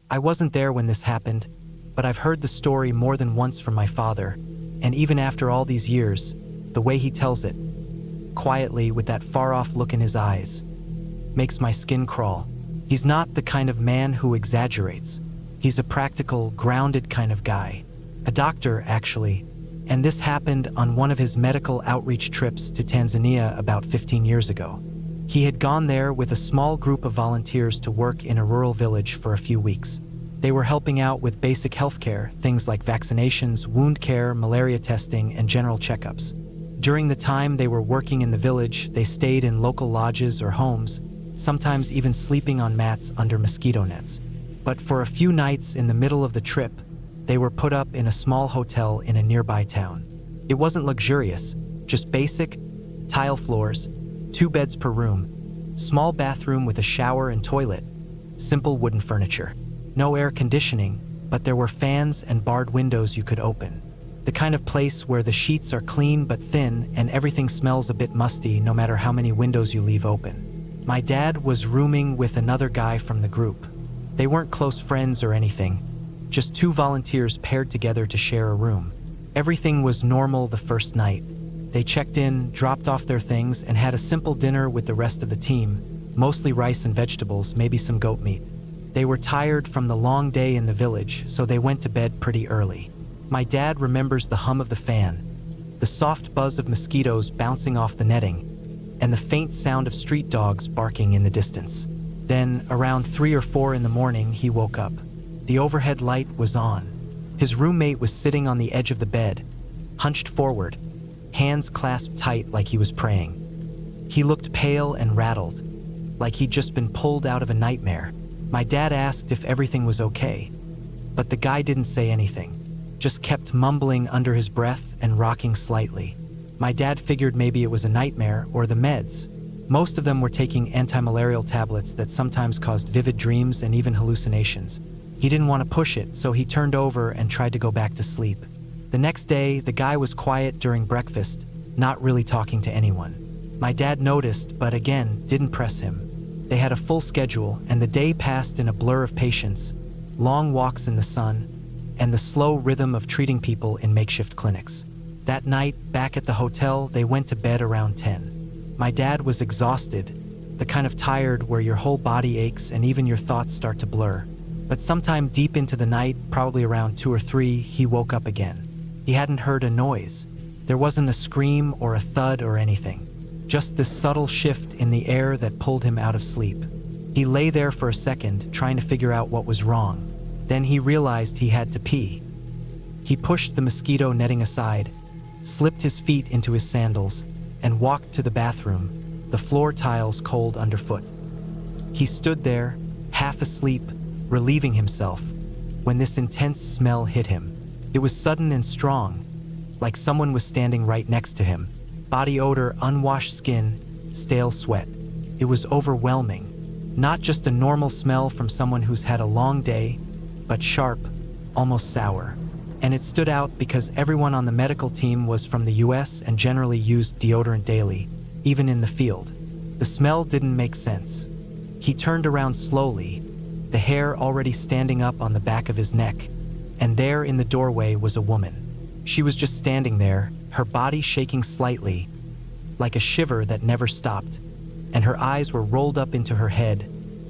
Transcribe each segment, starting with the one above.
I wasn't there when this happened, but I've heard the story more than once from my father, and even after all these years, the way he tells it, quietly with that far-off look in his eyes, makes my skin crawl. He's not the kind of man who exaggerates. He's a practical, grounded kind of guy. A doctor, actually, and this happened on one of his medical outreach trips to Tanzania about 15 years ago. He had gone there with a small group of volunteers to work in a rural village for a few weeks. They were helping out with basic healthcare, things like vaccinations, wound care, malaria testing, and general checkups. During the time they were working in the village, they stayed in local lodges or homes, sometimes even sleeping on mats under mosquito nets. But for a few nights in the middle of the trip, they were put up in a small hotel in a nearby town. It wasn't luxurious, just basic, tile floors, 2 beds per room, small bathroom with a shower and toilet, simple wooden furniture. No air conditioning, but there were fans and barred windows you could open. The kind of place where the sheets are clean but thin and everything smells a bit musty no matter how many windows you leave open. My dad was rooming with another guy from the group. They weren't close friends or anything, just 2 volunteers paired together to share a room. Everything was normal the first night. They checked in, dropped off their things, and had a simple dinner with the rest of the team, mostly rice and vegetables, maybe some goat meat. They were tired from the long day in the village, so they went to bed pretty early. My dad remembers the hum of the fan, the soft buzz of mosquitoes bouncing off the netting, and the faint sound of street dogs barking in the distance. Then, around 3 or 4 in the morning, he woke up. The overhead light was on. His roommate was sitting on the edge of the bed, hunched forward, hands clasped tight like he was praying. He looked pale and rattled, like he'd just been pulled out of a nightmare. My dad asked if everything was okay, but the guy didn't say anything, just kept mumbling under his breath and rocking slightly. My dad figured maybe it was a nightmare or the meds. Most of them were taking anti-malarial tablets that sometimes caused vivid dreams and even hallucinations. He didn't want to push it, so he turned over and tried to go back to sleep. The next day, the guy was quiet during breakfast, not really talking to anyone. My dad noticed, but again, didn't press him. They had a full schedule, and the day passed in a blur of patience, long walks in the sun, and the slow rhythm of treating people in makeshift clinics. That night, back at the hotel, they went to bed around 10. My dad was exhausted, the kind of tired where your whole body aches and even your thoughts start to blur. But sometime deep into the night, probably around 2 or 3, he woke up again. He hadn't heard a noise. There wasn't a scream or a thud or anything. Just this subtle shift in the air that pulled him out of sleep. He lay there for a second, trying to figure out what was wrong. Then he realized he had to pee. He pushed the mosquito netting aside, slipped his feet into his sandals, and walked to the bathroom, the floor tiles cold underfoot. He stood there, half asleep, relieving himself, when this intense smell hit him. It was sudden and strong, like someone was standing right next to him. Body odor, unwashed skin, stale sweat. It was overwhelming. Not just a normal smell from someone who's had a long day, but sharp, almost sour. And it stood out because everyone on the medical team was from the US and generally used deodorant daily, even in the field. The smell didn't make sense. He turned around slowly, the hair already standing up on the back of his neck, and there in the doorway was a woman. She was just standing there, her body shaking slightly, like a shiver that never stopped, and her eyes were rolled up into her head,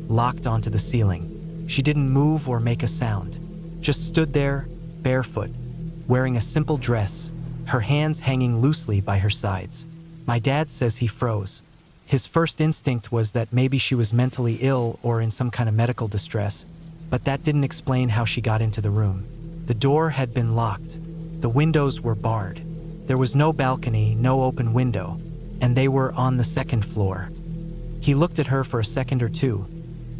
locked onto the ceiling. She didn't move or make a sound, just stood there, barefoot, wearing a simple dress, her hands hanging loosely by her sides. My dad says he froze. His first instinct was that maybe she was mentally ill or in some kind of medical distress, but that didn't explain how she got into the room. The door had been locked. The windows were barred. There was no balcony, no open window, and they were on the 2nd floor. He looked at her for a second or two,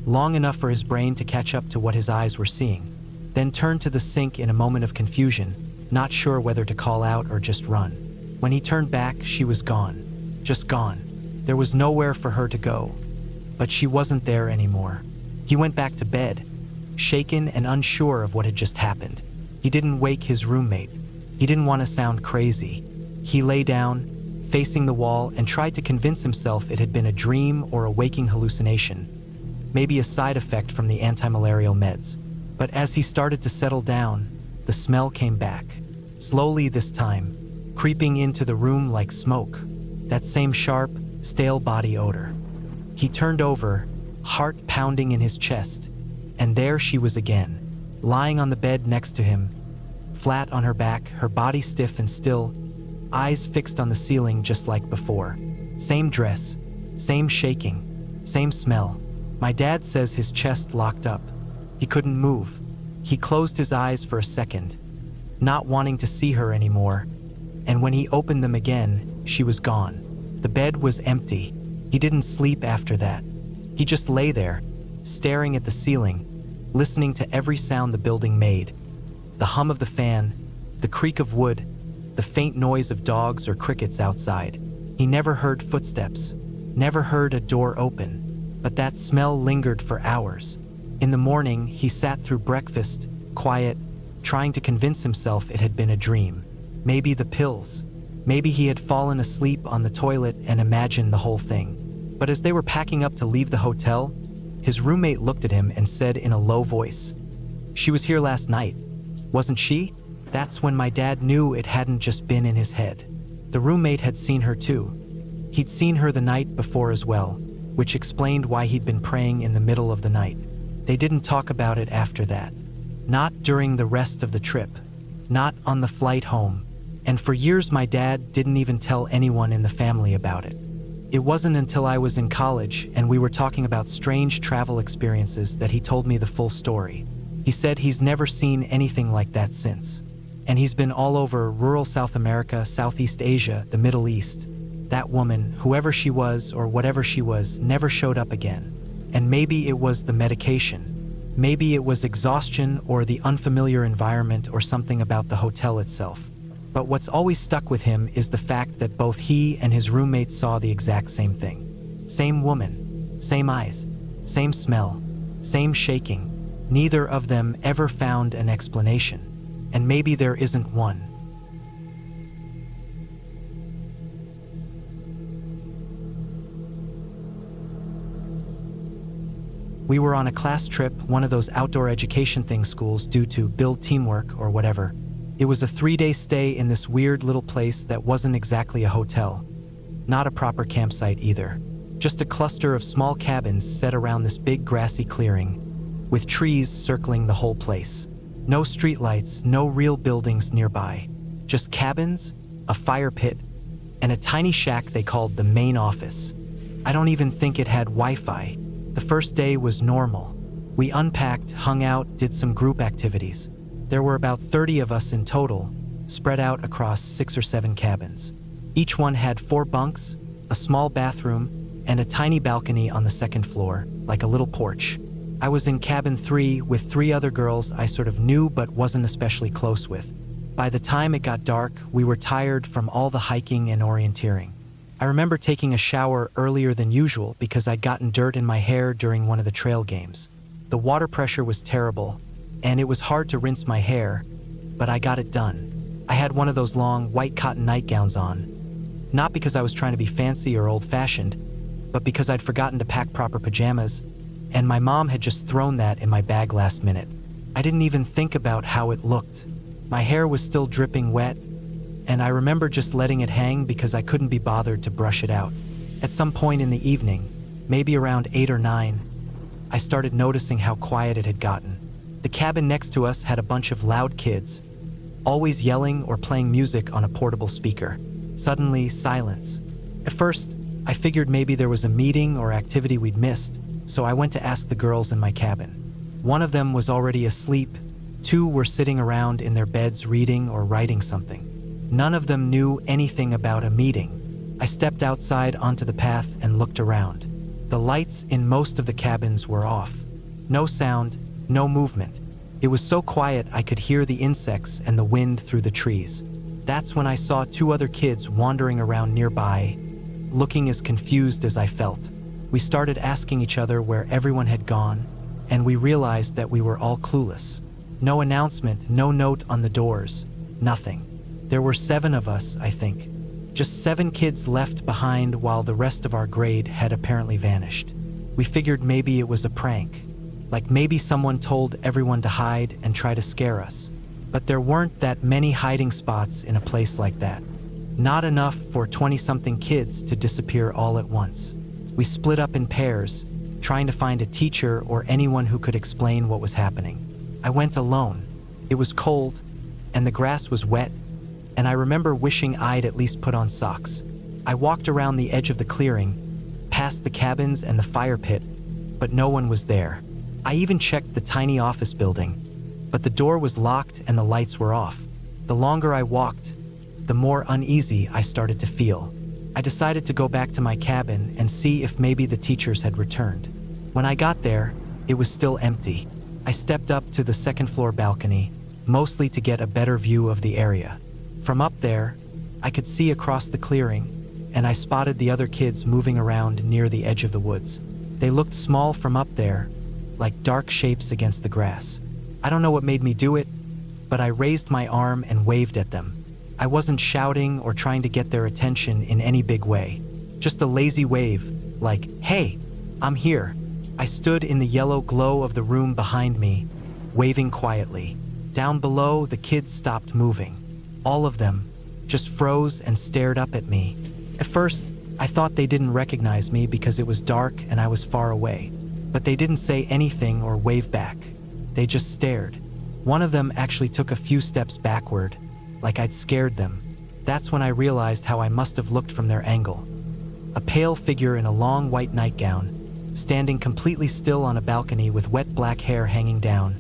long enough for his brain to catch up to what his eyes were seeing, then turned to the sink in a moment of confusion, not sure whether to call out or just run. When he turned back, she was gone. Just gone. There was nowhere for her to go, but she wasn't there anymore. He went back to bed, shaken and unsure of what had just happened. He didn't wake his roommate. He didn't want to sound crazy. He lay down, facing the wall, and tried to convince himself it had been a dream or a waking hallucination, maybe a side effect from the anti-malarial meds. But as he started to settle down, the smell came back, slowly this time, creeping into the room like smoke, that same sharp, stale body odor. He turned over, heart pounding in his chest, and there she was again, lying on the bed next to him, flat on her back, her body stiff and still, eyes fixed on the ceiling just like before. Same dress, same shaking, same smell. My dad says his chest locked up. He couldn't move. He closed his eyes for a second, not wanting to see her anymore, and when he opened them again, she was gone. The bed was empty. He didn't sleep after that. He just lay there, staring at the ceiling, listening to every sound the building made. The hum of the fan, the creak of wood, the faint noise of dogs or crickets outside. He never heard footsteps, never heard a door open, but that smell lingered for hours. In the morning, he sat through breakfast, quiet, trying to convince himself it had been a dream. Maybe the pills. Maybe he had fallen asleep on the toilet and imagined the whole thing. But as they were packing up to leave the hotel, his roommate looked at him and said in a low voice, "She was here last night, wasn't she?" That's when my dad knew it hadn't just been in his head. The roommate had seen her too. He'd seen her the night before as well, which explained why he'd been praying in the middle of the night. They didn't talk about it after that. Not during the rest of the trip. Not on the flight home. And for years my dad didn't even tell anyone in the family about it. It wasn't until I was in college and we were talking about strange travel experiences that he told me the full story. He said he's never seen anything like that since. And he's been all over rural South America, Southeast Asia, the Middle East. That woman, whoever she was or whatever she was, never showed up again. And maybe it was the medication. Maybe it was exhaustion or the unfamiliar environment or something about the hotel itself. But what's always stuck with him is the fact that both he and his roommate saw the exact same thing. Same woman, same eyes, same smell, same shaking. Neither of them ever found an explanation. And maybe there isn't one. We were on a class trip, one of those outdoor education things schools do to build teamwork or whatever. It was a 3-day stay in this weird little place that wasn't exactly a hotel. Not a proper campsite either. Just a cluster of small cabins set around this big grassy clearing, with trees circling the whole place. No streetlights, no real buildings nearby. Just cabins, a fire pit, and a tiny shack they called the main office. I don't even think it had Wi-Fi. The first day was normal. We unpacked, hung out, did some group activities. There were about 30 of us in total, spread out across 6 or 7 cabins. Each one had 4 bunks, a small bathroom, and a tiny balcony on the second floor, like a little porch. I was in cabin 3 with 3 other girls I sort of knew but wasn't especially close with. By the time it got dark, we were tired from all the hiking and orienteering. I remember taking a shower earlier than usual because I'd gotten dirt in my hair during one of the trail games. The water pressure was terrible, and it was hard to rinse my hair, but I got it done. I had one of those long, white cotton nightgowns on. Not because I was trying to be fancy or old-fashioned, but because I'd forgotten to pack proper pajamas, and my mom had just thrown that in my bag last minute. I didn't even think about how it looked. My hair was still dripping wet, and I remember just letting it hang because I couldn't be bothered to brush it out. At some point in the evening, maybe around 8 or 9, I started noticing how quiet it had gotten. The cabin next to us had a bunch of loud kids, always yelling or playing music on a portable speaker. Suddenly, silence. At first, I figured maybe there was a meeting or activity we'd missed, so I went to ask the girls in my cabin. One of them was already asleep. 2 were sitting around in their beds reading or writing something. None of them knew anything about a meeting. I stepped outside onto the path and looked around. The lights in most of the cabins were off. No sound, no movement. It was so quiet I could hear the insects and the wind through the trees. That's when I saw 2 other kids wandering around nearby, looking as confused as I felt. We started asking each other where everyone had gone, and we realized that we were all clueless. No announcement, no note on the doors, nothing. There were 7 of us, I think. Just 7 kids left behind while the rest of our grade had apparently vanished. We figured maybe it was a prank. Like maybe someone told everyone to hide and try to scare us. But there weren't that many hiding spots in a place like that. Not enough for 20-something kids to disappear all at once. We split up in pairs, trying to find a teacher or anyone who could explain what was happening. I went alone. It was cold, and the grass was wet, and I remember wishing I'd at least put on socks. I walked around the edge of the clearing, past the cabins and the fire pit, but no one was there. I even checked the tiny office building, but the door was locked and the lights were off. The longer I walked, the more uneasy I started to feel. I decided to go back to my cabin and see if maybe the teachers had returned. When I got there, it was still empty. I stepped up to the second-floor balcony, mostly to get a better view of the area. From up there, I could see across the clearing, and I spotted the other kids moving around near the edge of the woods. They looked small from up there, like dark shapes against the grass. I don't know what made me do it, but I raised my arm and waved at them. I wasn't shouting or trying to get their attention in any big way. Just a lazy wave, like, "Hey, I'm here." I stood in the yellow glow of the room behind me, waving quietly. Down below, the kids stopped moving. All of them just froze and stared up at me. At first, I thought they didn't recognize me because it was dark and I was far away. But they didn't say anything or wave back. They just stared. One of them actually took a few steps backward, like I'd scared them. That's when I realized how I must have looked from their angle. A pale figure in a long white nightgown, standing completely still on a balcony with wet black hair hanging down,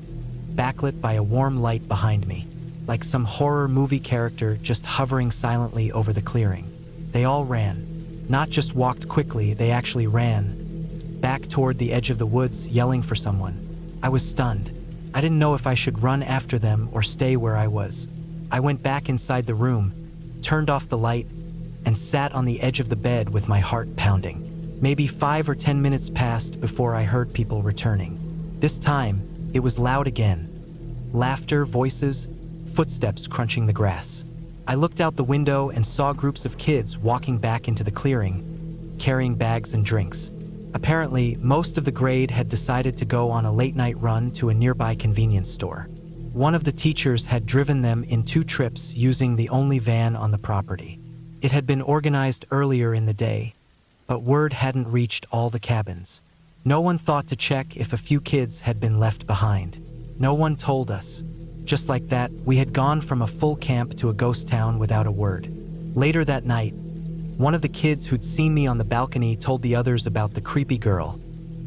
backlit by a warm light behind me, like some horror movie character just hovering silently over the clearing. They all ran. Not just walked quickly, they actually ran, back toward the edge of the woods, yelling for someone. I was stunned. I didn't know if I should run after them or stay where I was. I went back inside the room, turned off the light, and sat on the edge of the bed with my heart pounding. Maybe 5 or 10 minutes passed before I heard people returning. This time, it was loud again. Laughter, voices, footsteps crunching the grass. I looked out the window and saw groups of kids walking back into the clearing, carrying bags and drinks. Apparently, most of the grade had decided to go on a late-night run to a nearby convenience store. One of the teachers had driven them in 2 trips using the only van on the property. It had been organized earlier in the day, but word hadn't reached all the cabins. No one thought to check if a few kids had been left behind. No one told us. Just like that, we had gone from a full camp to a ghost town without a word. Later that night, one of the kids who'd seen me on the balcony told the others about the creepy girl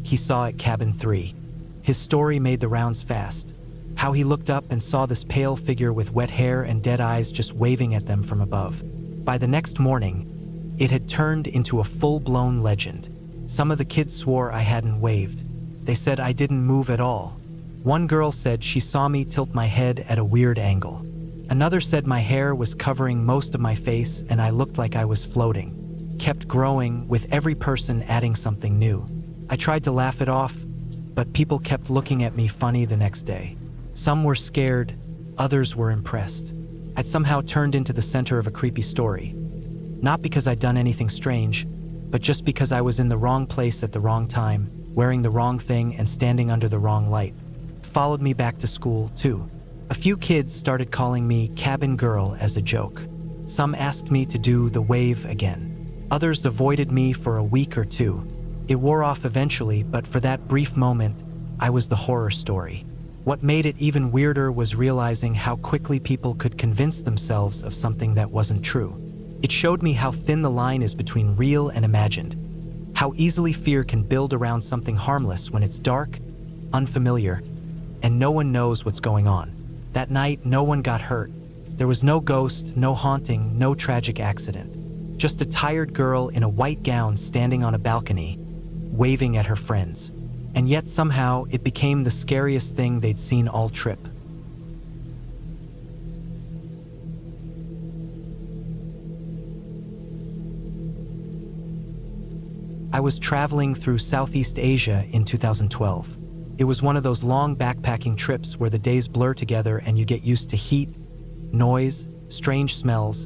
he saw at cabin 3. His story made the rounds fast. How he looked up and saw this pale figure with wet hair and dead eyes just waving at them from above. By the next morning, it had turned into a full-blown legend. Some of the kids swore I hadn't waved. They said I didn't move at all. One girl said she saw me tilt my head at a weird angle. Another said my hair was covering most of my face and I looked like I was floating. Kept growing, with every person adding something new. I tried to laugh it off, but people kept looking at me funny the next day. Some were scared, others were impressed. I'd somehow turned into the center of a creepy story. Not because I'd done anything strange, but just because I was in the wrong place at the wrong time, wearing the wrong thing and standing under the wrong light. Followed me back to school, too. A few kids started calling me Cabin Girl as a joke. Some asked me to do the wave again. Others avoided me for a week or 2. It wore off eventually, but for that brief moment, I was the horror story. What made it even weirder was realizing how quickly people could convince themselves of something that wasn't true. It showed me how thin the line is between real and imagined. How easily fear can build around something harmless when it's dark, unfamiliar, and no one knows what's going on. That night, no one got hurt. There was no ghost, no haunting, no tragic accident. Just a tired girl in a white gown standing on a balcony, waving at her friends. And yet somehow it became the scariest thing they'd seen all trip. I was traveling through Southeast Asia in 2012. It was one of those long backpacking trips where the days blur together and you get used to heat, noise, strange smells,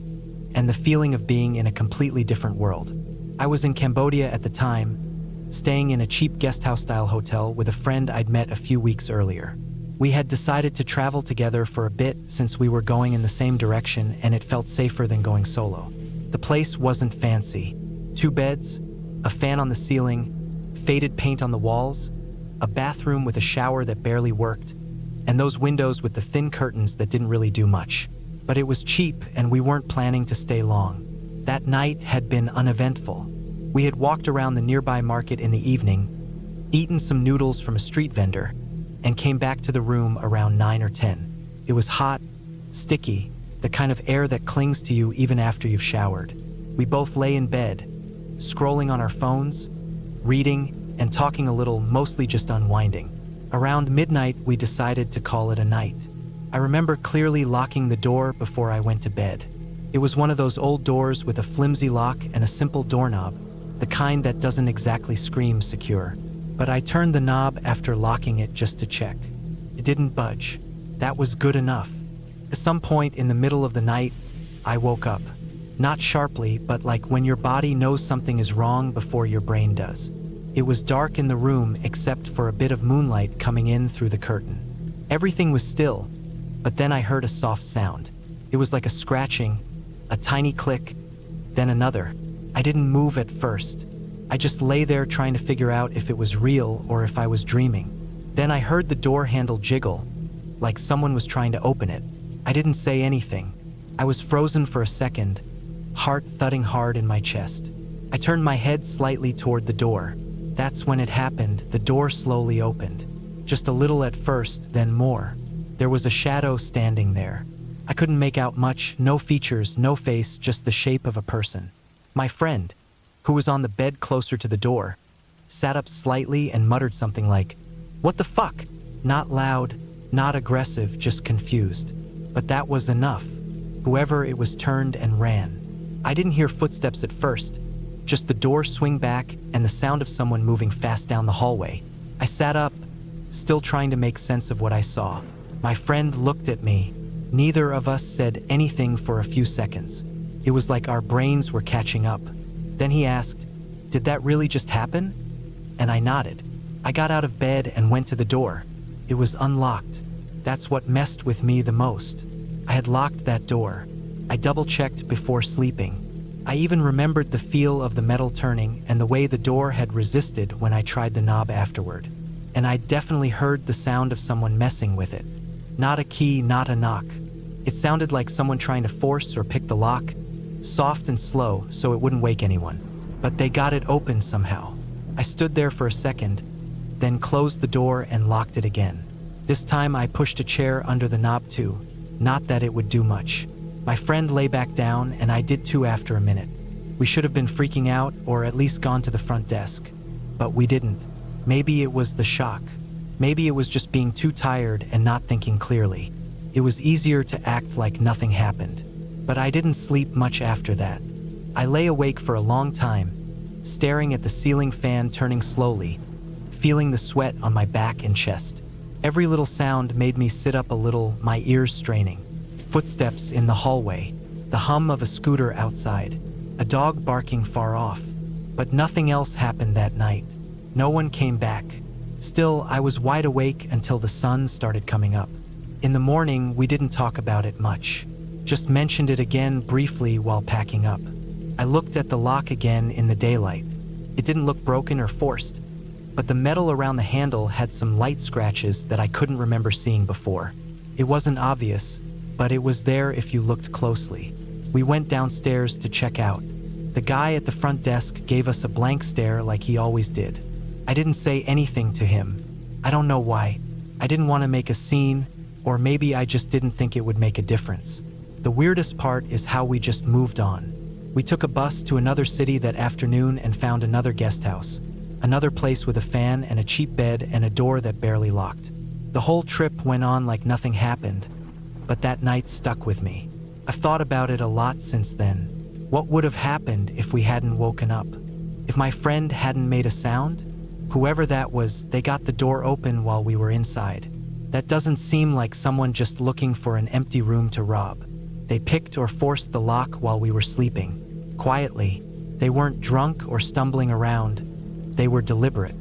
and the feeling of being in a completely different world. I was in Cambodia at the time, staying in a cheap guesthouse-style hotel with a friend I'd met a few weeks earlier. We had decided to travel together for a bit since we were going in the same direction and it felt safer than going solo. The place wasn't fancy. 2 beds, a fan on the ceiling, faded paint on the walls, a bathroom with a shower that barely worked, and those windows with the thin curtains that didn't really do much. But it was cheap and we weren't planning to stay long. That night had been uneventful. We had walked around the nearby market in the evening, eaten some noodles from a street vendor, and came back to the room around 9 or 10. It was hot, sticky, the kind of air that clings to you even after you've showered. We both lay in bed, scrolling on our phones, reading, and talking a little, mostly just unwinding. Around midnight, we decided to call it a night. I remember clearly locking the door before I went to bed. It was one of those old doors with a flimsy lock and a simple doorknob, the kind that doesn't exactly scream secure. But I turned the knob after locking it just to check. It didn't budge. That was good enough. At some point in the middle of the night, I woke up. Not sharply, but like when your body knows something is wrong before your brain does. It was dark in the room except for a bit of moonlight coming in through the curtain. Everything was still, but then I heard a soft sound. It was like a scratching, a tiny click, then another. I didn't move at first. I just lay there trying to figure out if it was real or if I was dreaming. Then I heard the door handle jiggle, like someone was trying to open it. I didn't say anything. I was frozen for a second, heart thudding hard in my chest. I turned my head slightly toward the door. That's when it happened. The door slowly opened. Just a little at first, then more. There was a shadow standing there. I couldn't make out much, no features, no face, just the shape of a person. My friend, who was on the bed closer to the door, sat up slightly and muttered something like, "What the fuck?" Not loud, not aggressive, just confused. But that was enough. Whoever it was turned and ran. I didn't hear footsteps at first, just the door swing back and the sound of someone moving fast down the hallway. I sat up, still trying to make sense of what I saw. My friend looked at me. Neither of us said anything for a few seconds. It was like our brains were catching up. Then he asked, "Did that really just happen?" And I nodded. I got out of bed and went to the door. It was unlocked. That's what messed with me the most. I had locked that door. I double-checked before sleeping. I even remembered the feel of the metal turning and the way the door had resisted when I tried the knob afterward. And I definitely heard the sound of someone messing with it. Not a key, not a knock. It sounded like someone trying to force or pick the lock, soft and slow so it wouldn't wake anyone. But they got it open somehow. I stood there for a second, then closed the door and locked it again. This time I pushed a chair under the knob too. Not that it would do much. My friend lay back down and I did too after a minute. We should have been freaking out or at least gone to the front desk. But we didn't. Maybe it was the shock. Maybe it was just being too tired and not thinking clearly. It was easier to act like nothing happened. But I didn't sleep much after that. I lay awake for a long time, staring at the ceiling fan turning slowly, feeling the sweat on my back and chest. Every little sound made me sit up a little, my ears straining. Footsteps in the hallway, the hum of a scooter outside, a dog barking far off. But nothing else happened that night. No one came back. Still, I was wide awake until the sun started coming up. In the morning, we didn't talk about it much. Just mentioned it again briefly while packing up. I looked at the lock again in the daylight. It didn't look broken or forced, but the metal around the handle had some light scratches that I couldn't remember seeing before. It wasn't obvious, but it was there if you looked closely. We went downstairs to check out. The guy at the front desk gave us a blank stare like he always did. I didn't say anything to him. I don't know why. I didn't want to make a scene, or maybe I just didn't think it would make a difference. The weirdest part is how we just moved on. We took a bus to another city that afternoon and found another guest house, another place with a fan and a cheap bed and a door that barely locked. The whole trip went on like nothing happened, but that night stuck with me. I've thought about it a lot since then. What would have happened if we hadn't woken up? If my friend hadn't made a sound? Whoever that was, they got the door open while we were inside. That doesn't seem like someone just looking for an empty room to rob. They picked or forced the lock while we were sleeping. Quietly. They weren't drunk or stumbling around. They were deliberate.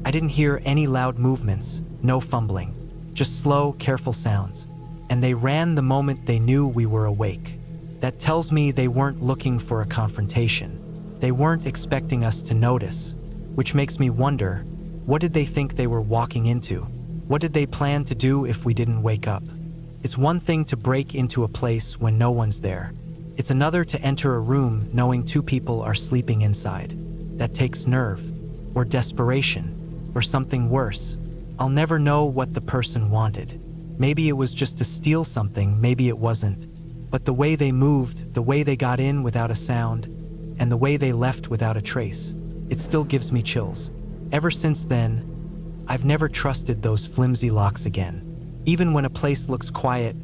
I didn't hear any loud movements, no fumbling, just slow, careful sounds. And they ran the moment they knew we were awake. That tells me they weren't looking for a confrontation. They weren't expecting us to notice, which makes me wonder, what did they think they were walking into? What did they plan to do if we didn't wake up? It's one thing to break into a place when no one's there. It's another to enter a room knowing two people are sleeping inside. That takes nerve, or desperation, or something worse. I'll never know what the person wanted. Maybe it was just to steal something, maybe it wasn't. But the way they moved, the way they got in without a sound, and the way they left without a trace, it still gives me chills. Ever since then, I've never trusted those flimsy locks again. Even when a place looks quiet,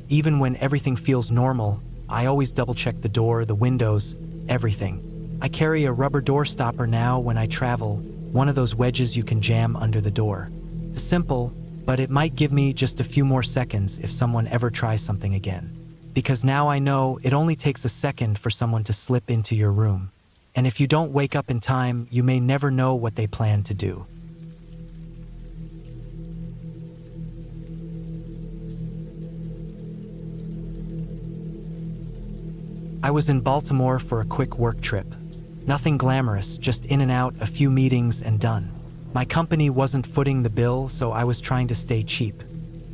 even when everything feels normal, I always double-check the door, the windows, everything. I carry a rubber door stopper now when I travel, one of those wedges you can jam under the door. It's simple, but it might give me just a few more seconds if someone ever tries something again. Because now I know it only takes a second for someone to slip into your room. And if you don't wake up in time, you may never know what they plan to do. I was in Baltimore for a quick work trip. Nothing glamorous, just in and out, a few meetings and done. My company wasn't footing the bill, so I was trying to stay cheap.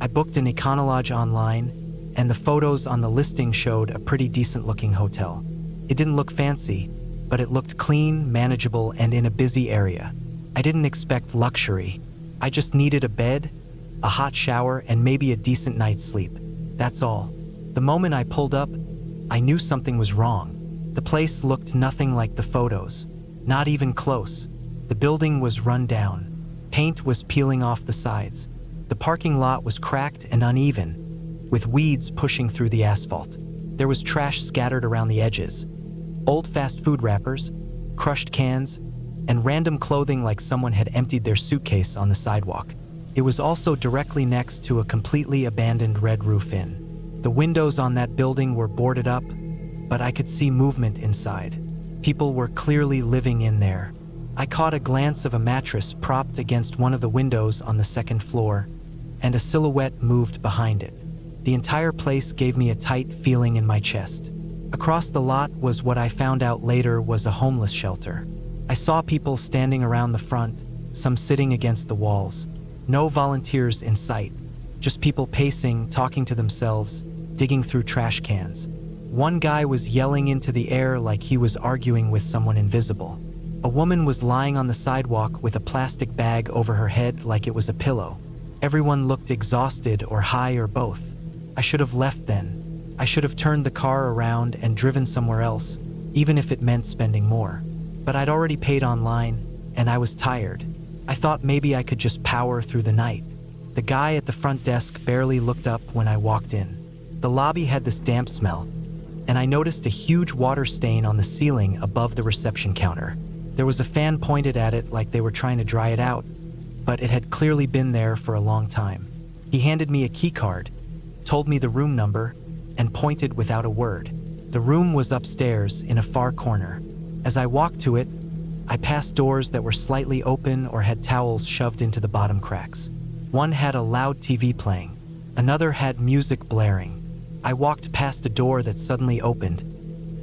I booked an Econolodge online, and the photos on the listing showed a pretty decent-looking hotel. It didn't look fancy, but it looked clean, manageable, and in a busy area. I didn't expect luxury. I just needed a bed, a hot shower, and maybe a decent night's sleep. That's all. The moment I pulled up, I knew something was wrong. The place looked nothing like the photos, not even close. The building was run down. Paint was peeling off the sides. The parking lot was cracked and uneven, with weeds pushing through the asphalt. There was trash scattered around the edges. Old fast food wrappers, crushed cans, and random clothing like someone had emptied their suitcase on the sidewalk. It was also directly next to a completely abandoned red roof inn. The windows on that building were boarded up, but I could see movement inside. People were clearly living in there. I caught a glance of a mattress propped against one of the windows on the second floor, and a silhouette moved behind it. The entire place gave me a tight feeling in my chest. Across the lot was what I found out later was a homeless shelter. I saw people standing around the front, some sitting against the walls. No volunteers in sight, just people pacing, talking to themselves, digging through trash cans. One guy was yelling into the air like he was arguing with someone invisible. A woman was lying on the sidewalk with a plastic bag over her head like it was a pillow. Everyone looked exhausted or high or both. I should have left then. I should have turned the car around and driven somewhere else, even if it meant spending more. But I'd already paid online, and I was tired. I thought maybe I could just power through the night. The guy at the front desk barely looked up when I walked in. The lobby had this damp smell, and I noticed a huge water stain on the ceiling above the reception counter. There was a fan pointed at it like they were trying to dry it out, but it had clearly been there for a long time. He handed me a key card, told me the room number, and pointed without a word. The room was upstairs in a far corner. As I walked to it, I passed doors that were slightly open or had towels shoved into the bottom cracks. One had a loud TV playing. Another had music blaring. I walked past a door that suddenly opened,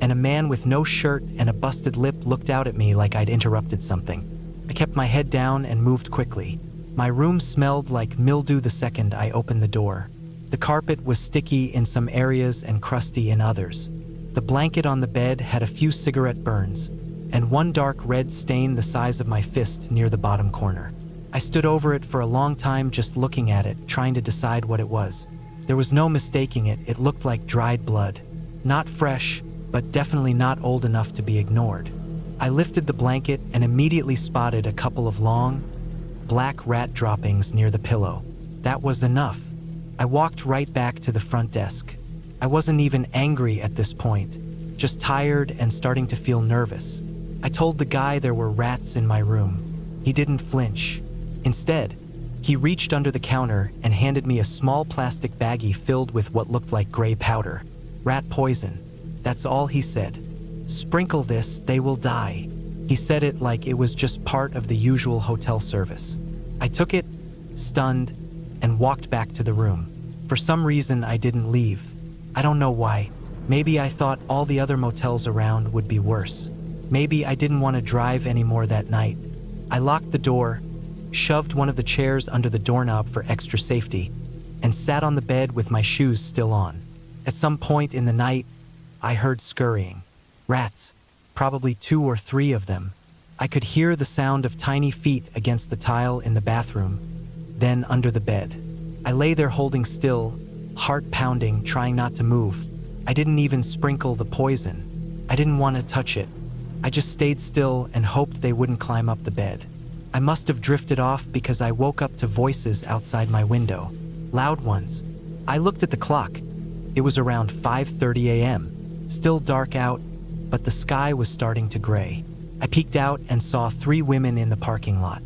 and a man with no shirt and a busted lip looked out at me like I'd interrupted something. I kept my head down and moved quickly. My room smelled like mildew the second I opened the door. The carpet was sticky in some areas and crusty in others. The blanket on the bed had a few cigarette burns, and one dark red stain the size of my fist near the bottom corner. I stood over it for a long time just looking at it, trying to decide what it was. There was no mistaking it. It looked like dried blood. Not fresh, but definitely not old enough to be ignored. I lifted the blanket and immediately spotted a couple of long, black rat droppings near the pillow. That was enough. I walked right back to the front desk. I wasn't even angry at this point, just tired and starting to feel nervous. I told the guy there were rats in my room. He didn't flinch. Instead, he reached under the counter and handed me a small plastic baggie filled with what looked like gray powder. Rat poison. That's all he said. Sprinkle this, they will die. He said it like it was just part of the usual hotel service. I took it, stunned, and walked back to the room. For some reason, I didn't leave. I don't know why. Maybe I thought all the other motels around would be worse. Maybe I didn't want to drive anymore that night. I locked the door, shoved one of the chairs under the doorknob for extra safety, and sat on the bed with my shoes still on. At some point in the night, I heard scurrying. Rats, probably 2 or 3 of them. I could hear the sound of tiny feet against the tile in the bathroom, then under the bed. I lay there holding still, heart pounding, trying not to move. I didn't even sprinkle the poison. I didn't want to touch it. I just stayed still and hoped they wouldn't climb up the bed. I must have drifted off because I woke up to voices outside my window. Loud ones. I looked at the clock. It was around 5:30 a.m. Still dark out, but the sky was starting to gray. I peeked out and saw 3 women in the parking lot.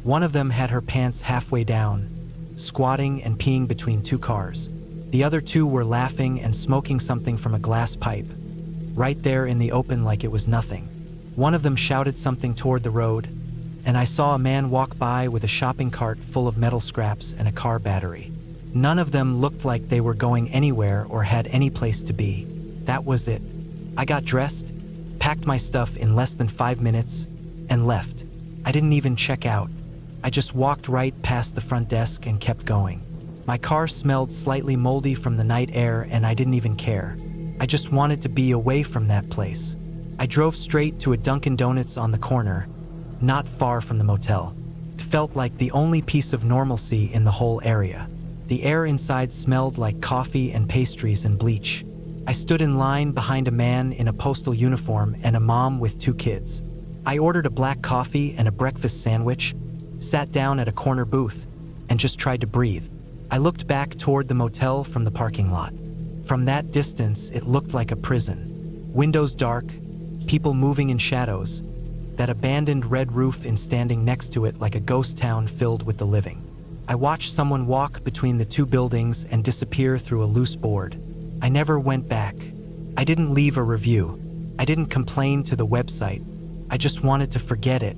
One of them had her pants halfway down, squatting and peeing between 2 cars. The other 2 were laughing and smoking something from a glass pipe, right there in the open like it was nothing. One of them shouted something toward the road, and I saw a man walk by with a shopping cart full of metal scraps and a car battery. None of them looked like they were going anywhere or had any place to be. That was it. I got dressed, packed my stuff in less than 5 minutes, and left. I didn't even check out. I just walked right past the front desk and kept going. My car smelled slightly moldy from the night air, and I didn't even care. I just wanted to be away from that place. I drove straight to a Dunkin' Donuts on the corner, not far from the motel. It felt like the only piece of normalcy in the whole area. The air inside smelled like coffee and pastries and bleach. I stood in line behind a man in a postal uniform and a mom with 2 kids. I ordered a black coffee and a breakfast sandwich, sat down at a corner booth, and just tried to breathe. I looked back toward the motel from the parking lot. From that distance, it looked like a prison. Windows dark, people moving in shadows, that abandoned red roof in standing next to it like a ghost town filled with the living. I watched someone walk between the 2 buildings and disappear through a loose board. I never went back. I didn't leave a review. I didn't complain to the website. I just wanted to forget it.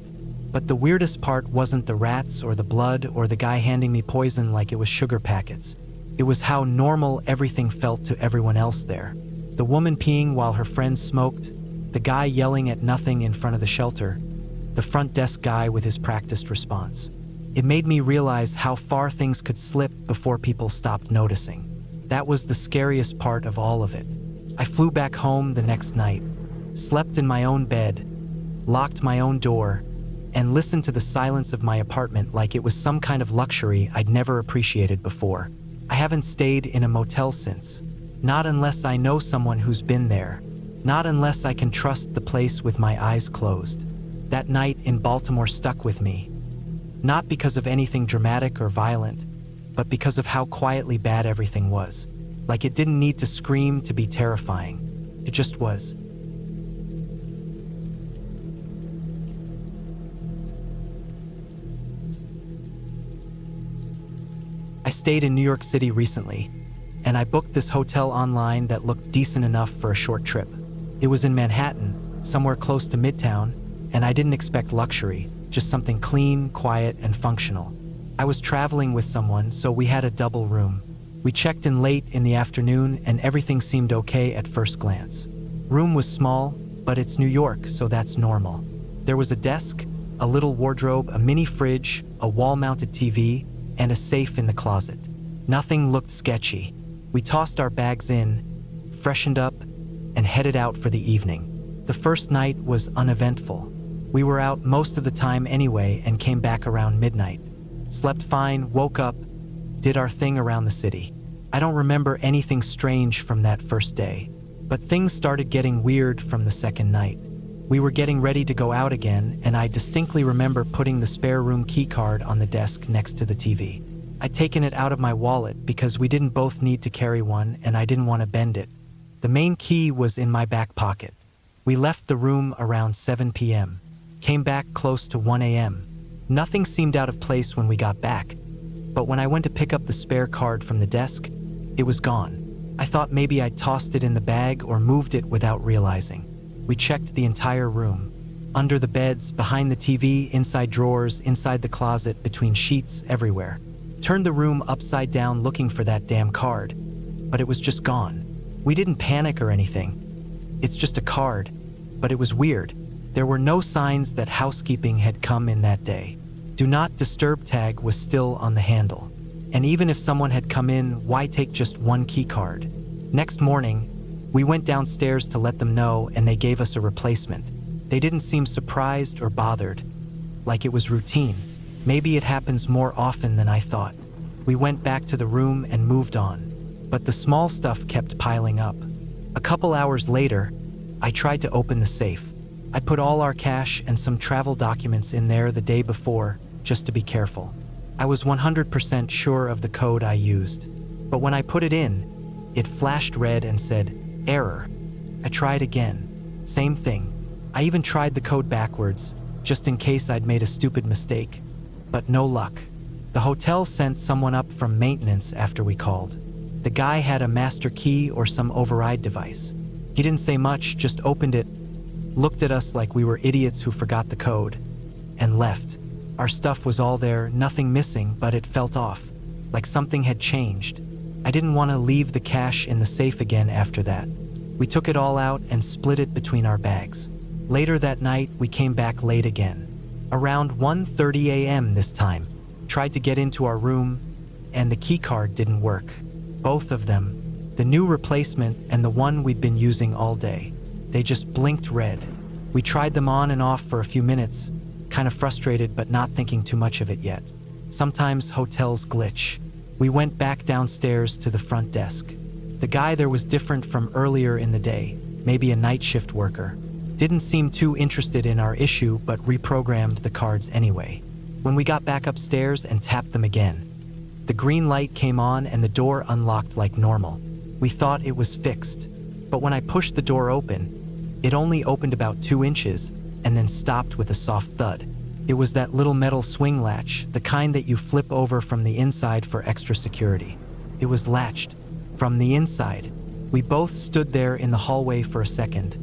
But the weirdest part wasn't the rats or the blood or the guy handing me poison like it was sugar packets. It was how normal everything felt to everyone else there. The woman peeing while her friends smoked, the guy yelling at nothing in front of the shelter, the front desk guy with his practiced response. It made me realize how far things could slip before people stopped noticing. That was the scariest part of all of it. I flew back home the next night, slept in my own bed, locked my own door, and listened to the silence of my apartment like it was some kind of luxury I'd never appreciated before. I haven't stayed in a motel since. Not unless I know someone who's been there. Not unless I can trust the place with my eyes closed. That night in Baltimore stuck with me. Not because of anything dramatic or violent, but because of how quietly bad everything was. Like it didn't need to scream to be terrifying. It just was. I stayed in New York City recently, and I booked this hotel online that looked decent enough for a short trip. It was in Manhattan, somewhere close to Midtown, and I didn't expect luxury, just something clean, quiet, and functional. I was traveling with someone, so we had a double room. We checked in late in the afternoon, and everything seemed okay at first glance. Room was small, but it's New York, so that's normal. There was a desk, a little wardrobe, a mini fridge, a wall-mounted TV, and a safe in the closet. Nothing looked sketchy. We tossed our bags in, freshened up, and headed out for the evening. The first night was uneventful. We were out most of the time anyway and came back around midnight. Slept fine, woke up, did our thing around the city. I don't remember anything strange from that first day, but things started getting weird from the second night. We were getting ready to go out again, and I distinctly remember putting the spare room key card on the desk next to the TV. I'd taken it out of my wallet because we didn't both need to carry one and I didn't want to bend it. The main key was in my back pocket. We left the room around 7 p.m., came back close to 1 a.m. Nothing seemed out of place when we got back, but when I went to pick up the spare card from the desk, it was gone. I thought maybe I'd tossed it in the bag or moved it without realizing. We checked the entire room. Under the beds, behind the TV, inside drawers, inside the closet, between sheets, everywhere. Turned the room upside down looking for that damn card, but it was just gone. We didn't panic or anything. It's just a card, but it was weird. There were no signs that housekeeping had come in that day. Do not disturb tag was still on the handle. And even if someone had come in, why take just one key card? Next morning, we went downstairs to let them know and they gave us a replacement. They didn't seem surprised or bothered, like it was routine. Maybe it happens more often than I thought. We went back to the room and moved on, but the small stuff kept piling up. A couple hours later, I tried to open the safe. I put all our cash and some travel documents in there the day before, just to be careful. I was 100% sure of the code I used, but when I put it in, it flashed red and said, "Error." I tried again. Same thing. I even tried the code backwards, just in case I'd made a stupid mistake. But no luck. The hotel sent someone up from maintenance after we called. The guy had a master key or some override device. He didn't say much, just opened it, looked at us like we were idiots who forgot the code, and left. Our stuff was all there, nothing missing, but it felt off, like something had changed. I didn't want to leave the cash in the safe again after that. We took it all out and split it between our bags. Later that night, we came back late again. Around 1:30 a.m. this time. Tried to get into our room, and the key card didn't work. Both of them, the new replacement and the one we'd been using all day. They just blinked red. We tried them on and off for a few minutes, kind of frustrated but not thinking too much of it yet. Sometimes hotels glitch. We went back downstairs to the front desk. The guy there was different from earlier in the day, maybe a night shift worker. Didn't seem too interested in our issue but reprogrammed the cards anyway. When we got back upstairs and tapped them again, the green light came on and the door unlocked like normal. We thought it was fixed, but when I pushed the door open, it only opened about 2 inches and then stopped with a soft thud. It was that little metal swing latch, the kind that you flip over from the inside for extra security. It was latched from the inside. We both stood there in the hallway for a second,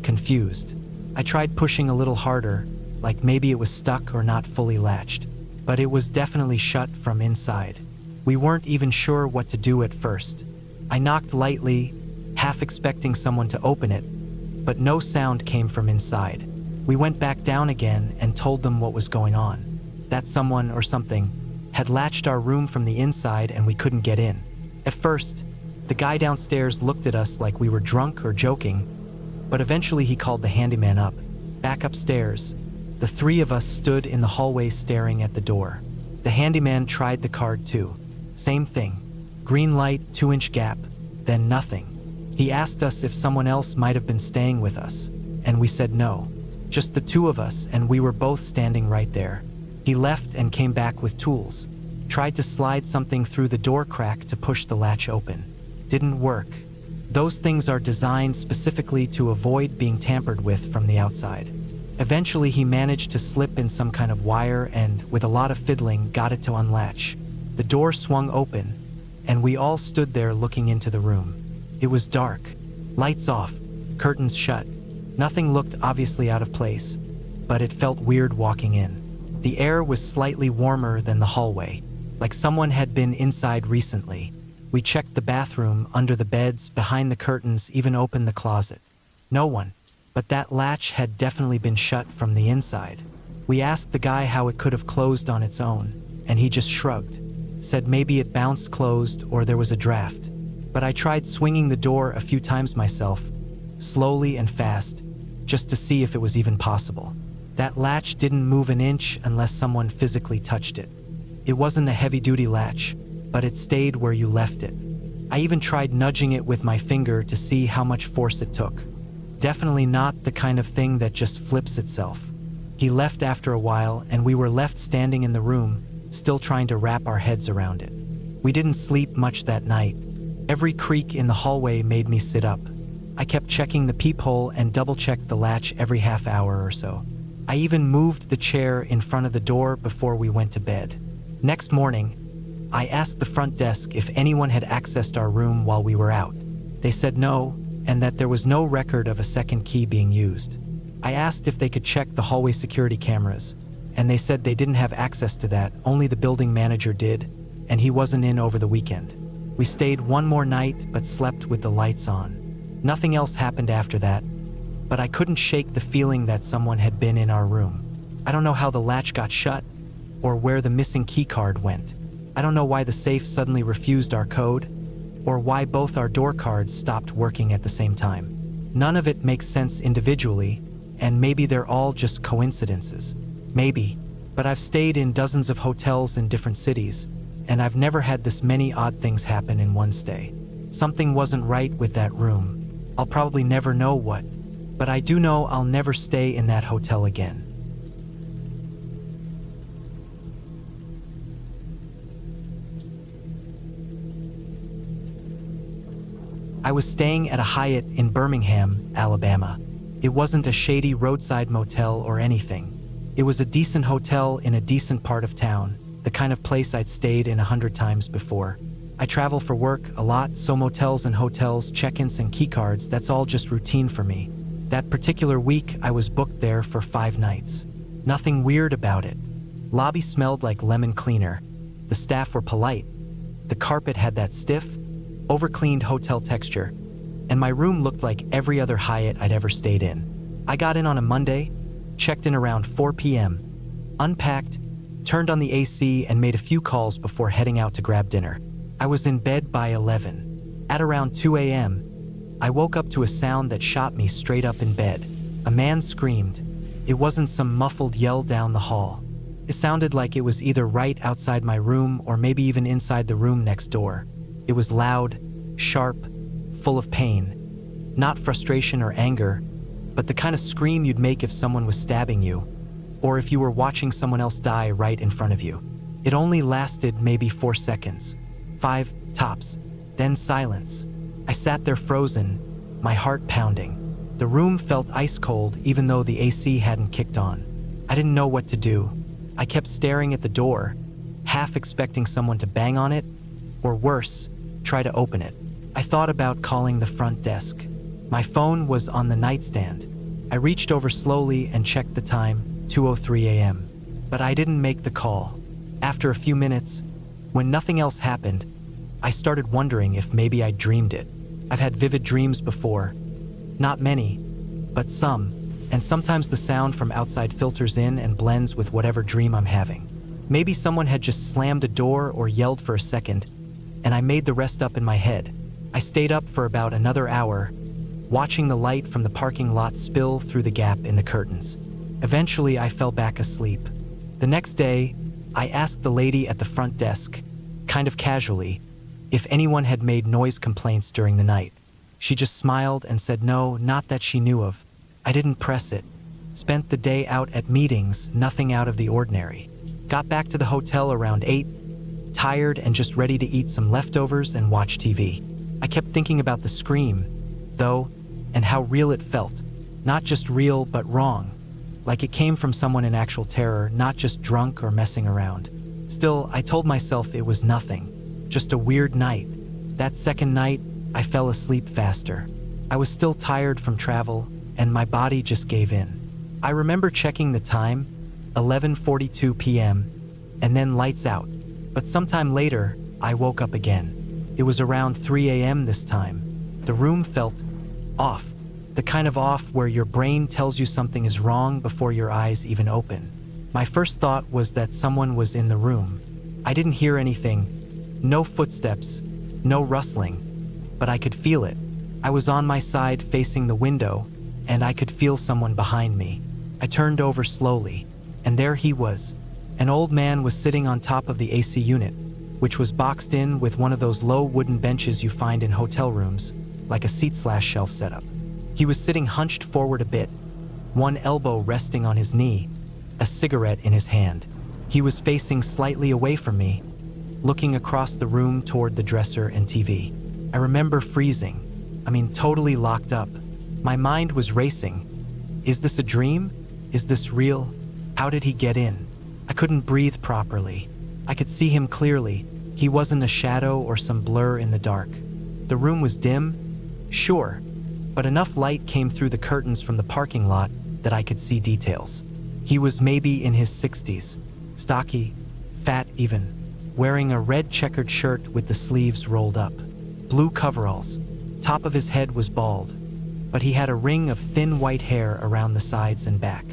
confused. I tried pushing a little harder, like maybe it was stuck or not fully latched, but it was definitely shut from inside. We weren't even sure what to do at first. I knocked lightly, half expecting someone to open it, but no sound came from inside. We went back down again and told them what was going on. That someone or something had latched our room from the inside and we couldn't get in. At first, the guy downstairs looked at us like we were drunk or joking, but eventually he called the handyman up. Back upstairs, the 3 of us stood in the hallway staring at the door. The handyman tried the card too. Same thing. Green light, 2-inch gap, then nothing. He asked us if someone else might have been staying with us, and we said no. Just the 2 of us, and we were both standing right there. He left and came back with tools. Tried to slide something through the door crack to push the latch open. Didn't work. Those things are designed specifically to avoid being tampered with from the outside. Eventually he managed to slip in some kind of wire and, with a lot of fiddling, got it to unlatch. The door swung open, and we all stood there looking into the room. It was dark. Lights off, curtains shut. Nothing looked obviously out of place, but it felt weird walking in. The air was slightly warmer than the hallway, like someone had been inside recently. We checked the bathroom, under the beds, behind the curtains, even opened the closet. No one, but that latch had definitely been shut from the inside. We asked the guy how it could have closed on its own, and he just shrugged. Said maybe it bounced closed or there was a draft. But I tried swinging the door a few times myself, slowly and fast, just to see if it was even possible. That latch didn't move an inch unless someone physically touched it. It wasn't a heavy-duty latch, but it stayed where you left it. I even tried nudging it with my finger to see how much force it took. Definitely not the kind of thing that just flips itself. He left after a while, and we were left standing in the room, still trying to wrap our heads around it. We didn't sleep much that night. Every creak in the hallway made me sit up. I kept checking the peephole and double-checked the latch every half hour or so. I even moved the chair in front of the door before we went to bed. Next morning, I asked the front desk if anyone had accessed our room while we were out. They said no, and that there was no record of a second key being used. I asked if they could check the hallway security cameras, and they said they didn't have access to that, only the building manager did, and he wasn't in over the weekend. We stayed one more night but slept with the lights on. Nothing else happened after that, but I couldn't shake the feeling that someone had been in our room. I don't know how the latch got shut or where the missing key card went. I don't know why the safe suddenly refused our code or why both our door cards stopped working at the same time. None of it makes sense individually, and maybe they're all just coincidences. Maybe, but I've stayed in dozens of hotels in different cities, and I've never had this many odd things happen in one stay. Something wasn't right with that room. I'll probably never know what, but I do know I'll never stay in that hotel again. I was staying at a Hyatt in Birmingham, Alabama. It wasn't a shady roadside motel or anything. It was a decent hotel in a decent part of town, the kind of place I'd stayed in 100 times before. I travel for work a lot, so motels and hotels, check-ins and keycards, that's all just routine for me. That particular week, I was booked there for 5 nights. Nothing weird about it. Lobby smelled like lemon cleaner. The staff were polite. The carpet had that stiff, over-cleaned hotel texture, and my room looked like every other Hyatt I'd ever stayed in. I got in on a Monday, checked in around 4 p.m., unpacked, turned on the AC, and made a few calls before heading out to grab dinner. I was in bed by 11. At around 2 a.m., I woke up to a sound that shot me straight up in bed. A man screamed. It wasn't some muffled yell down the hall. It sounded like it was either right outside my room or maybe even inside the room next door. It was loud, sharp, full of pain. Not frustration or anger, but the kind of scream you'd make if someone was stabbing you, or if you were watching someone else die right in front of you. It only lasted maybe 4 seconds, 5 tops, then silence. I sat there frozen, my heart pounding. The room felt ice cold even though the AC hadn't kicked on. I didn't know what to do. I kept staring at the door, half expecting someone to bang on it, or worse, try to open it. I thought about calling the front desk. My phone was on the nightstand. I reached over slowly and checked the time, 2:03 a.m. But I didn't make the call. After a few minutes, when nothing else happened, I started wondering if maybe I dreamed it. I've had vivid dreams before. Not many, but some, and sometimes the sound from outside filters in and blends with whatever dream I'm having. Maybe someone had just slammed a door or yelled for a second, and I made the rest up in my head. I stayed up for about another hour, watching the light from the parking lot spill through the gap in the curtains. Eventually, I fell back asleep. The next day, I asked the lady at the front desk, kind of casually, if anyone had made noise complaints during the night. She just smiled and said no, not that she knew of. I didn't press it. Spent the day out at meetings, nothing out of the ordinary. Got back to the hotel around 8, tired and just ready to eat some leftovers and watch TV. I kept thinking about the scream, though, and how real it felt. Not just real, but wrong. Like it came from someone in actual terror, not just drunk or messing around. Still, I told myself it was nothing. Just a weird night. That second night, I fell asleep faster. I was still tired from travel, and my body just gave in. I remember checking the time, 11:42 p.m., and then lights out. But sometime later, I woke up again. It was around 3 a.m. this time. The room felt off. The kind of off where your brain tells you something is wrong before your eyes even open. My first thought was that someone was in the room. I didn't hear anything. No footsteps, no rustling, but I could feel it. I was on my side facing the window, and I could feel someone behind me. I turned over slowly, and there he was. An old man was sitting on top of the AC unit, which was boxed in with one of those low wooden benches you find in hotel rooms, like a seat/shelf setup. He was sitting hunched forward a bit, one elbow resting on his knee, a cigarette in his hand. He was facing slightly away from me, looking across the room toward the dresser and TV. I remember freezing. Totally locked up. My mind was racing. Is this a dream? Is this real? How did he get in? I couldn't breathe properly. I could see him clearly. He wasn't a shadow or some blur in the dark. The room was dim, sure, but enough light came through the curtains from the parking lot that I could see details. He was maybe in his 60s, stocky, fat even, wearing a red checkered shirt with the sleeves rolled up, blue coveralls. Top of his head was bald, but he had a ring of thin white hair around the sides and back.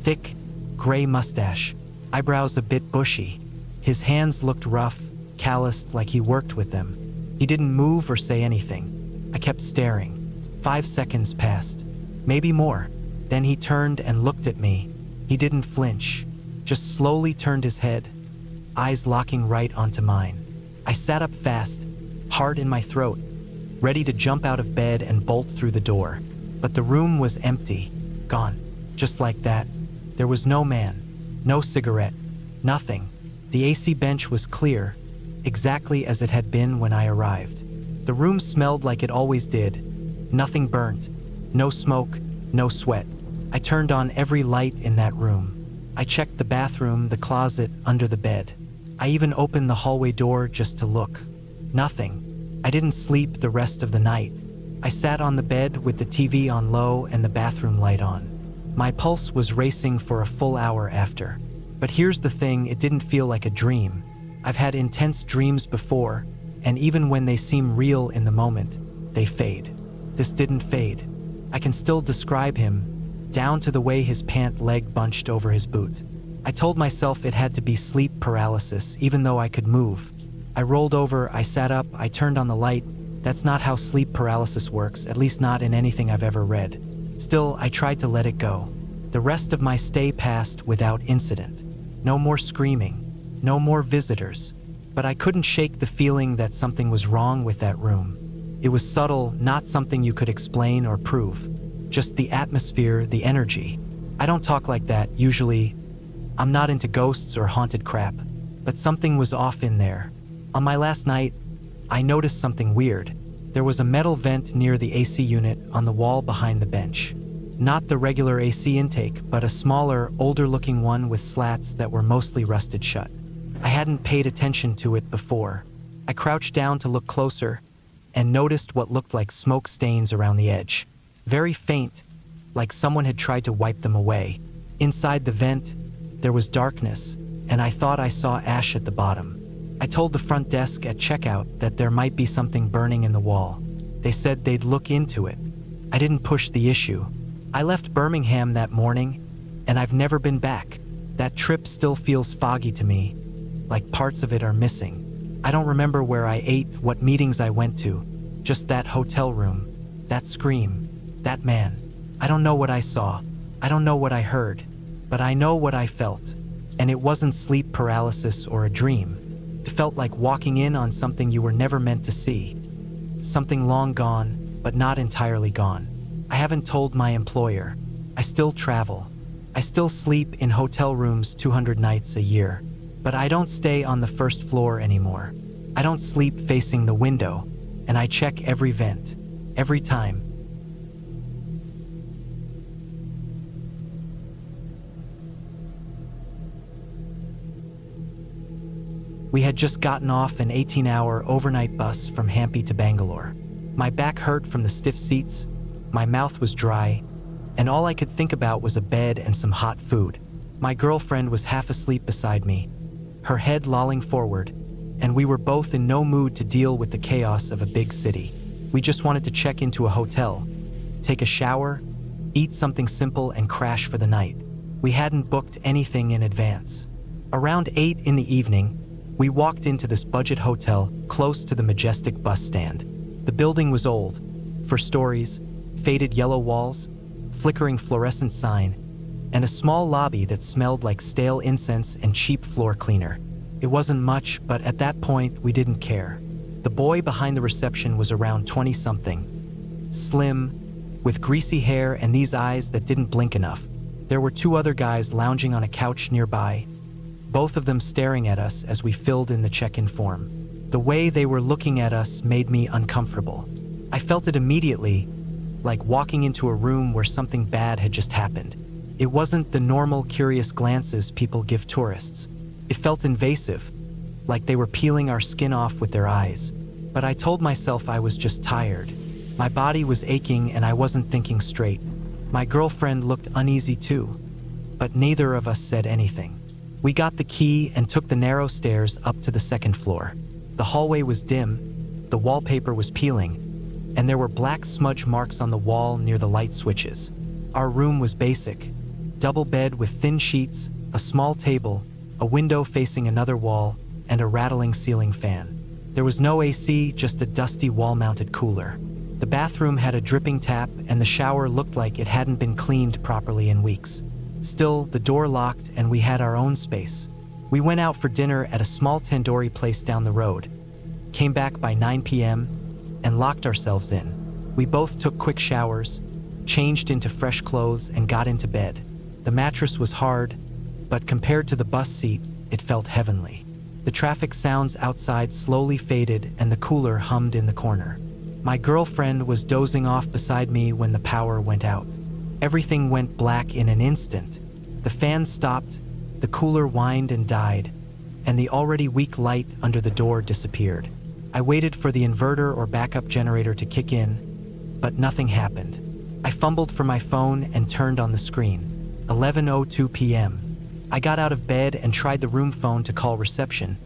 Thick, gray mustache, eyebrows a bit bushy. His hands looked rough, calloused like he worked with them. He didn't move or say anything. I kept staring. 5 seconds passed, maybe more. Then he turned and looked at me. He didn't flinch, just slowly turned his head, eyes locking right onto mine. I sat up fast, heart in my throat, ready to jump out of bed and bolt through the door. But the room was empty, gone, just like that. There was no man, no cigarette, nothing. The AC bench was clear, exactly as it had been when I arrived. The room smelled like it always did. Nothing burnt, no smoke, no sweat. I turned on every light in that room. I checked the bathroom, the closet, under the bed. I even opened the hallway door just to look. Nothing. I didn't sleep the rest of the night. I sat on the bed with the TV on low and the bathroom light on. My pulse was racing for a full hour after. But here's the thing, it didn't feel like a dream. I've had intense dreams before, and even when they seem real in the moment, they fade. This didn't fade. I can still describe him, down to the way his pant leg bunched over his boot. I told myself it had to be sleep paralysis, even though I could move. I rolled over, I sat up, I turned on the light. That's not how sleep paralysis works, at least not in anything I've ever read. Still, I tried to let it go. The rest of my stay passed without incident. No more screaming, no more visitors. But I couldn't shake the feeling that something was wrong with that room. It was subtle, not something you could explain or prove. Just the atmosphere, the energy. I don't talk like that, usually. I'm not into ghosts or haunted crap. But something was off in there. On my last night, I noticed something weird. There was a metal vent near the AC unit on the wall behind the bench. Not the regular AC intake, but a smaller, older-looking one with slats that were mostly rusted shut. I hadn't paid attention to it before. I crouched down to look closer and noticed what looked like smoke stains around the edge. Very faint, like someone had tried to wipe them away. Inside the vent, there was darkness, and I thought I saw ash at the bottom. I told the front desk at checkout that there might be something burning in the wall. They said they'd look into it. I didn't push the issue. I left Birmingham that morning, and I've never been back. That trip still feels foggy to me, like parts of it are missing. I don't remember where I ate, what meetings I went to, just that hotel room, that scream, that man. I don't know what I saw. I don't know what I heard, but I know what I felt. And it wasn't sleep paralysis or a dream. It felt like walking in on something you were never meant to see. Something long gone, but not entirely gone. I haven't told my employer. I still travel. I still sleep in hotel rooms 200 nights a year. But I don't stay on the first floor anymore. I don't sleep facing the window, and I check every vent, every time. We had just gotten off an 18-hour overnight bus from Hampi to Bangalore. My back hurt from the stiff seats, my mouth was dry, and all I could think about was a bed and some hot food. My girlfriend was half asleep beside me, her head lolling forward, and we were both in no mood to deal with the chaos of a big city. We just wanted to check into a hotel, take a shower, eat something simple, and crash for the night. We hadn't booked anything in advance. Around 8 in the evening, we walked into this budget hotel close to the majestic bus stand. The building was old, for stories, faded yellow walls, flickering fluorescent sign, and a small lobby that smelled like stale incense and cheap floor cleaner. It wasn't much, but at that point, we didn't care. The boy behind the reception was around 20-something, slim, with greasy hair and these eyes that didn't blink enough. There were 2 other guys lounging on a couch nearby, both of them staring at us as we filled in the check-in form. The way they were looking at us made me uncomfortable. I felt it immediately, like walking into a room where something bad had just happened. It wasn't the normal curious glances people give tourists. It felt invasive, like they were peeling our skin off with their eyes. But I told myself I was just tired. My body was aching and I wasn't thinking straight. My girlfriend looked uneasy too, but neither of us said anything. We got the key and took the narrow stairs up to the second floor. The hallway was dim, the wallpaper was peeling, and there were black smudge marks on the wall near the light switches. Our room was basic: double bed with thin sheets, a small table, a window facing another wall, and a rattling ceiling fan. There was no AC, just a dusty wall-mounted cooler. The bathroom had a dripping tap, and the shower looked like it hadn't been cleaned properly in weeks. Still, the door locked and we had our own space. We went out for dinner at a small tandoori place down the road, came back by 9 p.m., and locked ourselves in. We both took quick showers, changed into fresh clothes, and got into bed. The mattress was hard, but compared to the bus seat, it felt heavenly. The traffic sounds outside slowly faded and the cooler hummed in the corner. My girlfriend was dozing off beside me when the power went out. Everything went black in an instant. The fan stopped, the cooler whined and died, and the already weak light under the door disappeared. I waited for the inverter or backup generator to kick in, but nothing happened. I fumbled for my phone and turned on the screen. 11:02 p.m. I got out of bed and tried the room phone to call reception,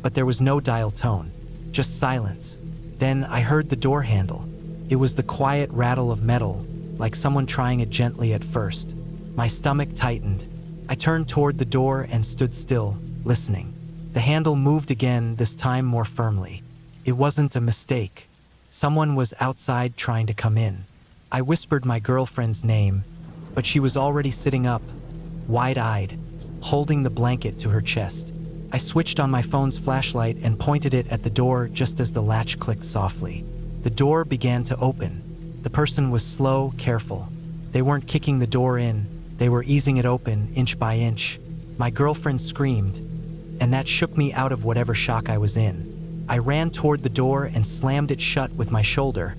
but there was no dial tone, just silence. Then I heard the door handle. It was the quiet rattle of metal, like someone trying it gently at first. My stomach tightened. I turned toward the door and stood still, listening. The handle moved again, this time more firmly. It wasn't a mistake. Someone was outside trying to come in. I whispered my girlfriend's name, but she was already sitting up, wide-eyed, holding the blanket to her chest. I switched on my phone's flashlight and pointed it at the door just as the latch clicked softly. The door began to open. The person was slow, careful. They weren't kicking the door in, they were easing it open, inch by inch. My girlfriend screamed, and that shook me out of whatever shock I was in. I ran toward the door and slammed it shut with my shoulder,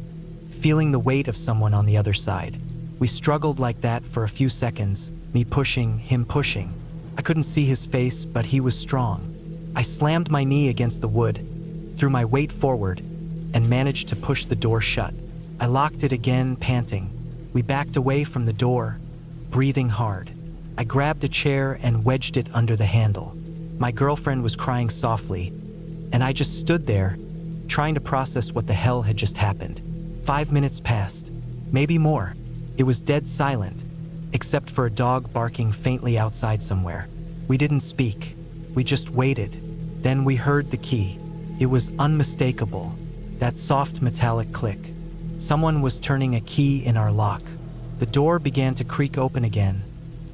feeling the weight of someone on the other side. We struggled like that for a few seconds, me pushing, him pushing. I couldn't see his face, but he was strong. I slammed my knee against the wood, threw my weight forward, and managed to push the door shut. I locked it again, panting. We backed away from the door, breathing hard. I grabbed a chair and wedged it under the handle. My girlfriend was crying softly, and I just stood there, trying to process what the hell had just happened. 5 minutes passed, maybe more. It was dead silent, except for a dog barking faintly outside somewhere. We didn't speak. We just waited. Then we heard the key. It was unmistakable, that soft metallic click. Someone was turning a key in our lock. The door began to creak open again,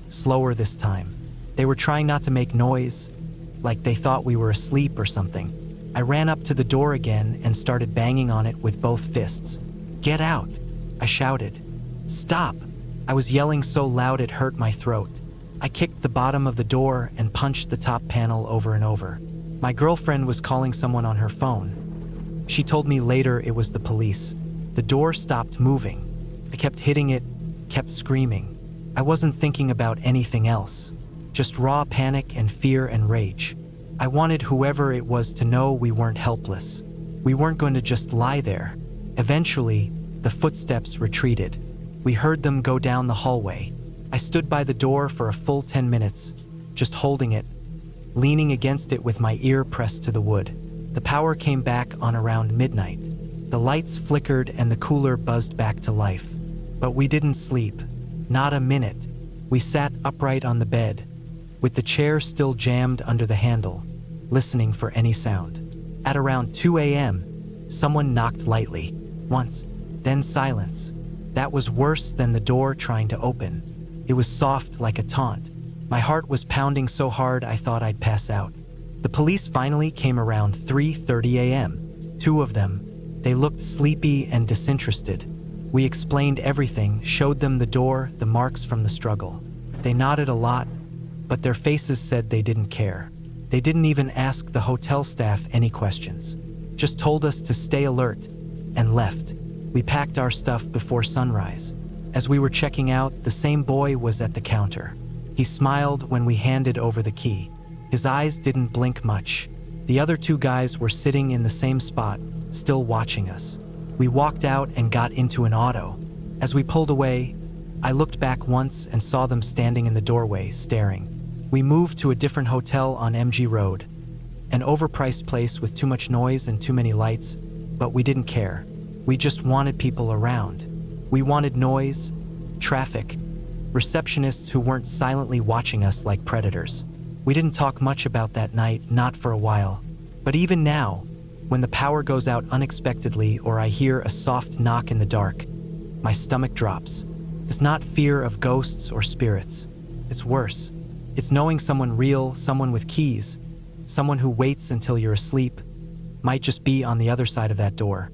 slower this time. They were trying not to make noise, like they thought we were asleep or something. I ran up to the door again and started banging on it with both fists. "Get out!" I shouted. "Stop!" I was yelling so loud it hurt my throat. I kicked the bottom of the door and punched the top panel over and over. My girlfriend was calling someone on her phone. She told me later it was the police. The door stopped moving. I kept hitting it, kept screaming. I wasn't thinking about anything else, just raw panic and fear and rage. I wanted whoever it was to know we weren't helpless. We weren't going to just lie there. Eventually, the footsteps retreated. We heard them go down the hallway. I stood by the door for a full 10 minutes, just holding it, leaning against it with my ear pressed to the wood. The power came back on around midnight. The lights flickered and the cooler buzzed back to life. But we didn't sleep. Not a minute. We sat upright on the bed, with the chair still jammed under the handle, listening for any sound. At around 2 a.m., someone knocked lightly, once, then silence. That was worse than the door trying to open. It was soft like a taunt. My heart was pounding so hard I thought I'd pass out. The police finally came around 3:30 a.m. 2 of them. They looked sleepy and disinterested. We explained everything, showed them the door, the marks from the struggle. They nodded a lot, but their faces said they didn't care. They didn't even ask the hotel staff any questions. Just told us to stay alert, and left. We packed our stuff before sunrise. As we were checking out, the same boy was at the counter. He smiled when we handed over the key. His eyes didn't blink much. The other 2 guys were sitting in the same spot, still watching us. We walked out and got into an auto. As we pulled away, I looked back once and saw them standing in the doorway, staring. We moved to a different hotel on MG Road, an overpriced place with too much noise and too many lights, but we didn't care. We just wanted people around. We wanted noise, traffic, receptionists who weren't silently watching us like predators. We didn't talk much about that night, not for a while. But even now, when the power goes out unexpectedly or I hear a soft knock in the dark, my stomach drops. It's not fear of ghosts or spirits. It's worse. It's knowing someone real, someone with keys, someone who waits until you're asleep, might just be on the other side of that door.